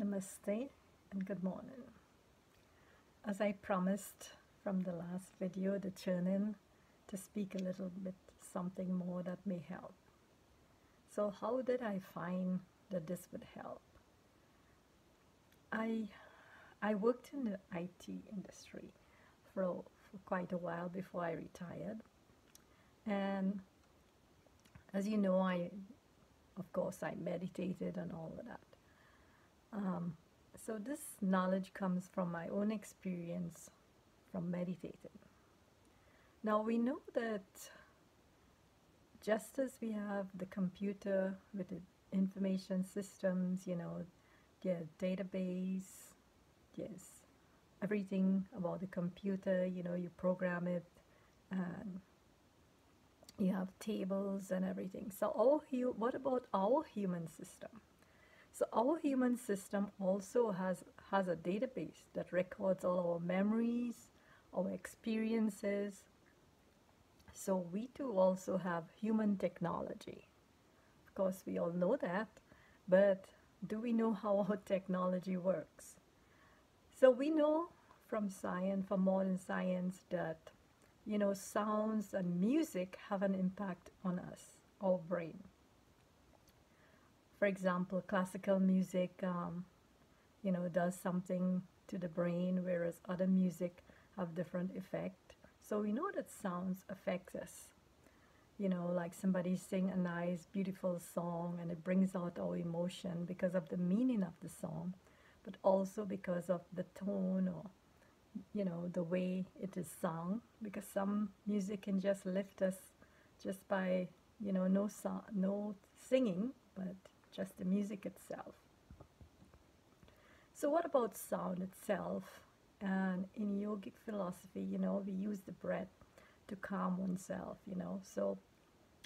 Namaste and good morning. As I promised from the last video, the Churning, to speak a little bit something more that may help. So how did I find that this would help? I worked in the IT industry for quite a while before I retired. And as you know, of course, I meditated and all of that. So this knowledge comes from my own experience from meditating. Now we know that just as we have the computer with the information systems, their database, there's everything about the computer, you program it and you have tables and everything. So what about our human system? So our human system also has a database that records all our memories, our experiences. So we too also have human technology. Of course, we all know that, but do we know how our technology works? So we know from science, from modern science, that sounds and music have an impact on us, our brain. For example, classical music, does something to the brain, whereas other music have different effect. So we know that sounds affect us. Like somebody sing a nice, beautiful song, and it brings out our emotion because of the meaning of the song, but also because of the tone or, the way it is sung. Because some music can just lift us just by, no singing, but just the music itself. So what about sound itself? And in yogic philosophy, we use the breath to calm oneself, So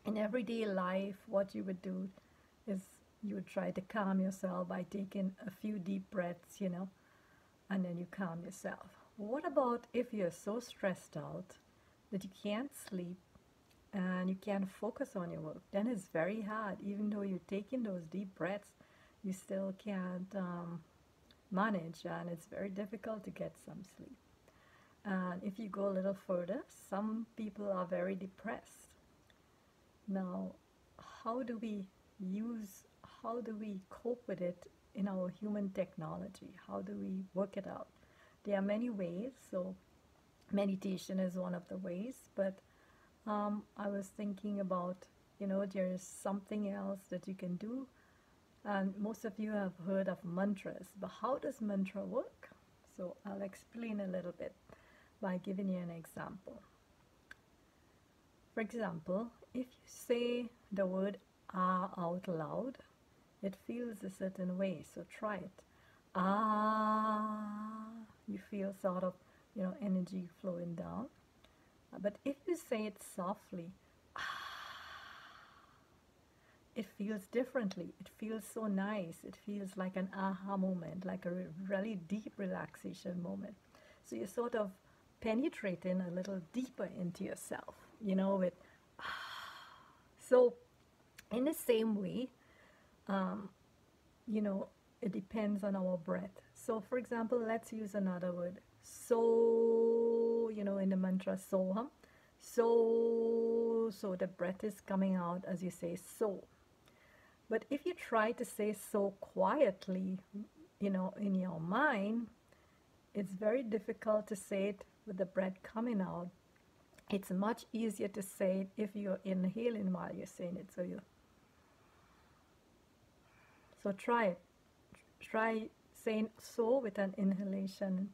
in everyday life, what you would do is you would try to calm yourself by taking a few deep breaths, and then you calm yourself. What about if you're so stressed out that you can't sleep and you can't focus on your work? Then it's very hard. Even though you're taking those deep breaths, you still can't manage, and it's very difficult to get some sleep. And if you go a little further, some people are very depressed. Now, how do we cope with it in our human technology? How do we work it out? There are many ways, so meditation is one of the ways, but I was thinking about, there is something else that you can do. And most of you have heard of mantras, but how does mantra work? So I'll explain a little bit by giving you an example. For example, if you say the word ah out loud, it feels a certain way, so try it. Ah, you feel sort of, energy flowing down. But if you say it softly, it feels differently. It feels so nice. It feels like an aha moment, like a really deep relaxation moment. So you're sort of penetrating a little deeper into yourself, with So in the same way, it depends on our breath. So for example, let's use another word. So, in the mantra soham. So the breath is coming out as you say so. But if you try to say so quietly, in your mind, it's very difficult to say it with the breath coming out. It's much easier to say it if you're inhaling while you're saying it. So try it. Try saying so with an inhalation,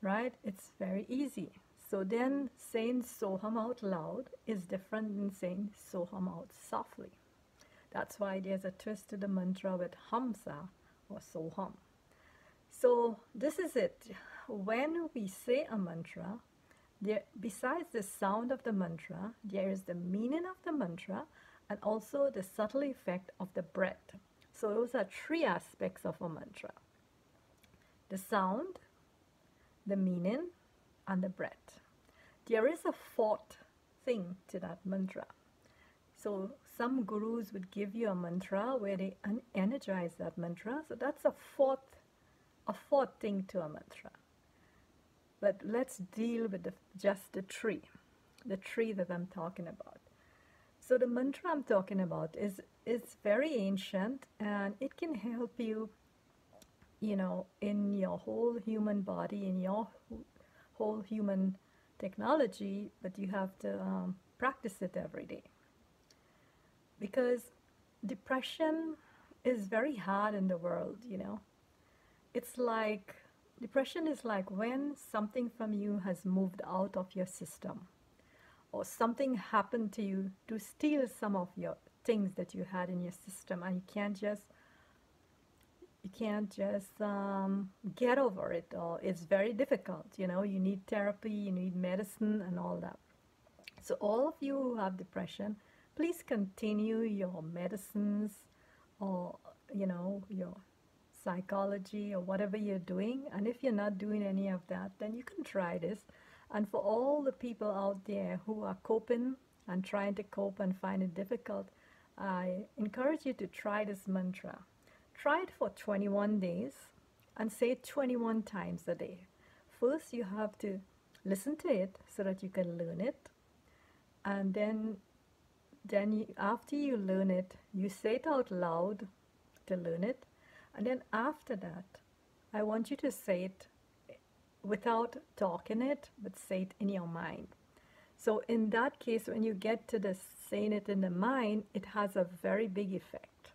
right? It's very easy. So then saying soham out loud is different than saying soham out softly. That's why there's a twist to the mantra with hamsa or soham. So this is it. When we say a mantra, besides the sound of the mantra, there is the meaning of the mantra and also the subtle effect of the breath. So those are three aspects of a mantra: the sound, the meaning, and the breath. There is a fourth thing to that mantra. So some gurus would give you a mantra where they energize that mantra. So that's a fourth thing to a mantra. But let's deal with just the tree that I'm talking about. So the mantra I'm talking about is very ancient, and it can help you, in your whole human body, in your whole human technology, but you have to practice it every day. Because depression is very hard in the world, It's like, depression is like when something from you has moved out of your system, or something happened to you to steal some of your things that you had in your system, and you can't just get over it, or it's very difficult. You need therapy, you need medicine and all that. So all of you who have depression, please continue your medicines, or your psychology, or whatever you're doing. And if you're not doing any of that, then you can try this. And for all the people out there who are coping and trying to cope and find it difficult, I encourage you to try this mantra. Try it for 21 days and say it 21 times a day. First, you have to listen to it so that you can learn it. And then after you learn it, you say it out loud to learn it. And then after that, I want you to say it without talking it, but say it in your mind. So in that case, when you get to the saying it in the mind, it has a very big effect,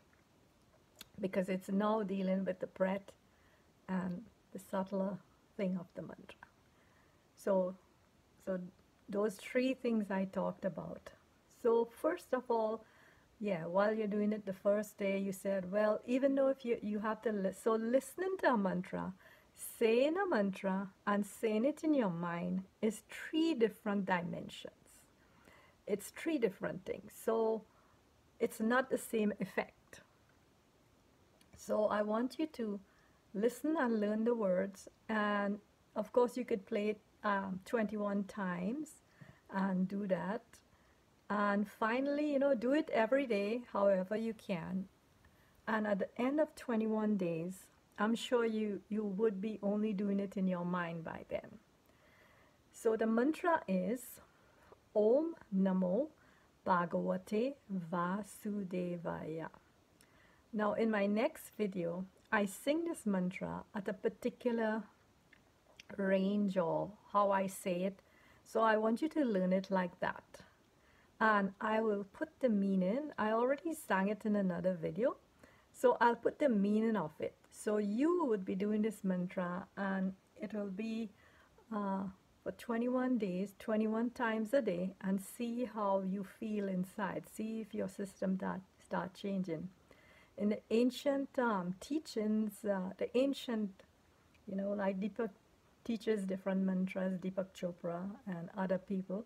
because it's now dealing with the breath and the subtler thing of the mantra. So those three things I talked about. So first of all, while you're doing it the first day, you said, well, even though if you have to, so listening to a mantra, saying a mantra and saying it in your mind is 3 different dimensions. It's 3 different things. So it's not the same effect. So I want you to listen and learn the words. And of course, you could play it 21 times and do that. And finally, do it every day, however you can. And at the end of 21 days, I'm sure you would be only doing it in your mind by then. So the mantra is Om Namo Bhagavate Vasudevaya. Now in my next video, I sing this mantra at a particular range, or how I say it. So I want you to learn it like that. And I will put the meaning. I already sang it in another video. So I'll put the meaning of it. So you would be doing this mantra, and it will be for 21 days, 21 times a day, and see how you feel inside. See if your system start changing. In the ancient teachings, the ancient, like Deepak teaches different mantras, Deepak Chopra and other people.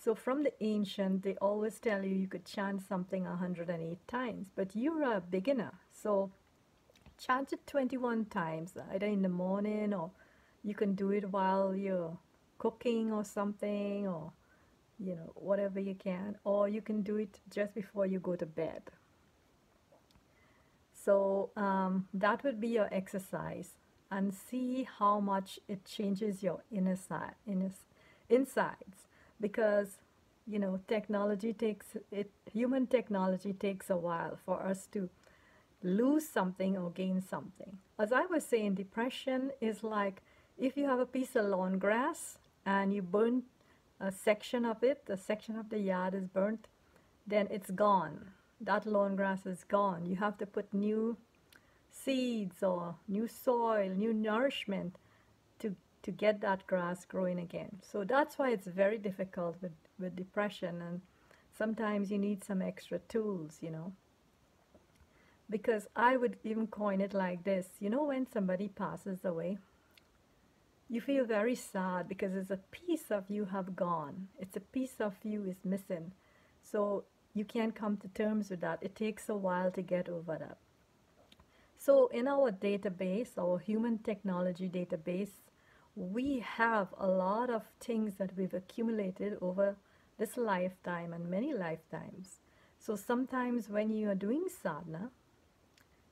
So from the ancient, they always tell you could chant something 108 times, but you're a beginner. So chant it 21 times, either in the morning, or you can do it while you're cooking or something, or, whatever you can, or you can do it just before you go to bed. So that would be your exercise, and see how much it changes your insides. Because human technology takes a while for us to lose something or gain something. As I was saying, depression is like if you have a piece of lawn grass and you burn a section of it, a section of the yard is burnt, then it's gone. That lawn grass is gone. You have to put new seeds or new soil, new nourishment to get that grass growing again. So that's why it's very difficult with depression, and sometimes you need some extra tools, Because I would even coin it like this, when somebody passes away, you feel very sad because it's a piece of you have gone. It's a piece of you is missing. So you can't come to terms with that. It takes a while to get over that. So in our database, our human technology database, we have a lot of things that we've accumulated over this lifetime and many lifetimes. So sometimes when you are doing sadhana,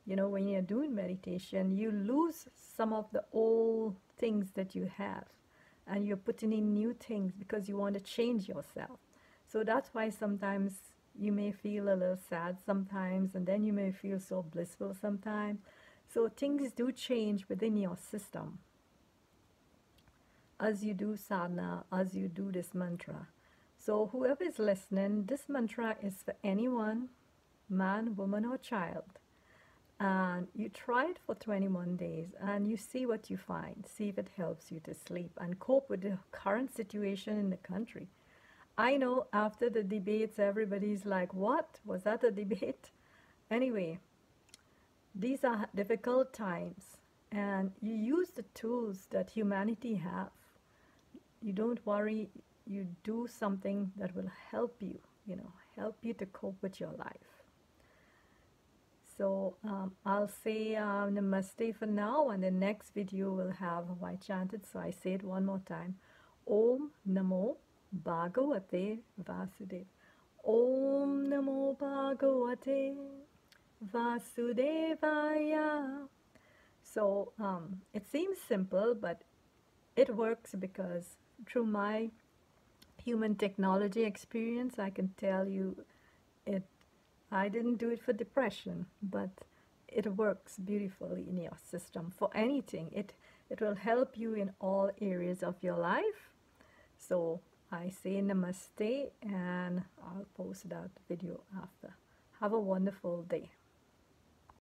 you know, when you're doing meditation, you lose some of the old things that you have, and you're putting in new things because you want to change yourself. So that's why sometimes you may feel a little sad sometimes, and then you may feel so blissful sometimes. So things do change within your system as you do sadhana, as you do this mantra. So whoever is listening, this mantra is for anyone, man, woman, or child. And you try it for 21 days and you see what you find. See if it helps you to sleep and cope with the current situation in the country. I know after the debates, everybody's like, what? Was that a debate? Anyway, these are difficult times, and you use the tools that humanity have. You don't worry, you do something that will help you, you know, help you to cope with your life. So I'll say namaste for now, and the next video will have why chanted. So I say it one more time. Om Namo Bhagavate Vasudevaya. Om Namo Bhagavate Vasudevaya. So it seems simple, but it works because through my human technology experience, I can tell you it. I didn't do it for depression, but it works beautifully in your system for anything. It will help you in all areas of your life. So I say namaste, and I'll post that video after. Have a wonderful day.